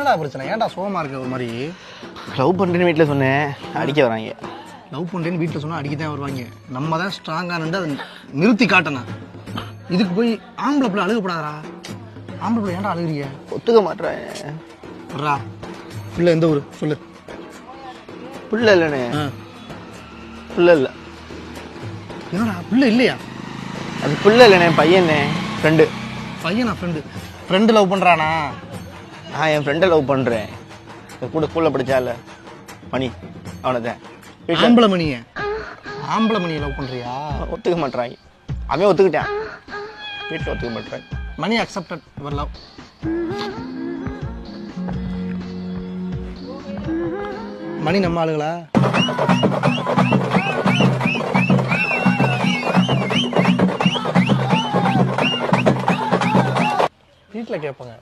என்னடா பிரச்சனை? ஏன்டா சோகமா இருக்க ஒரு மாதிரி? லவ் பண்ணுறேன்னு வீட்டில் சொன்னேன், அடிக்க வராங்க. லவ் பண்ணுறேன்னு வீட்டில் சொன்னால் அடிக்க தான் வருவாங்க. நம்ம தான் ஸ்ட்ராங்காக நின்று அதை நிறுத்தி காட்டணும். இதுக்கு போய் ஆம்பளை பிள்ளை அழுகப்படாதா? ஆம்பளை பிள்ளை ஏன்டா அழுகிறீங்க? ஒத்துக்க மாட்டேறேன். வர்றா பிள்ளை எந்த ஊர் சொல்லு. பிள்ளை இல்லைண்ணே, பிள்ளை இல்லை. என்னடா பிள்ளை இல்லையா? அது பிள்ளை இல்லைண்ணே, பையண்ணே, ஃப்ரெண்டு. பையனா? ஃப்ரெண்டு லவ் பண்ணுறானா? நான் என் ஃப்ரெண்டை லவ் பண்ணுறேன். கூட ஸ்கூலில் படித்தால மணி, அவனை தான். ஆம்பளை மணியை லவ் பண்ணுறியா? ஒத்துக்க மாட்டேறாங்க. அவன் ஒத்துக்கிட்டான், வீட்டில் ஒத்துக்க மாட்டேறாங்க. மணி அக்செப்டட் யுவர் லவ். மணி நம்ம ஆளுங்களா? வீட்டில் கேட்பாங்க.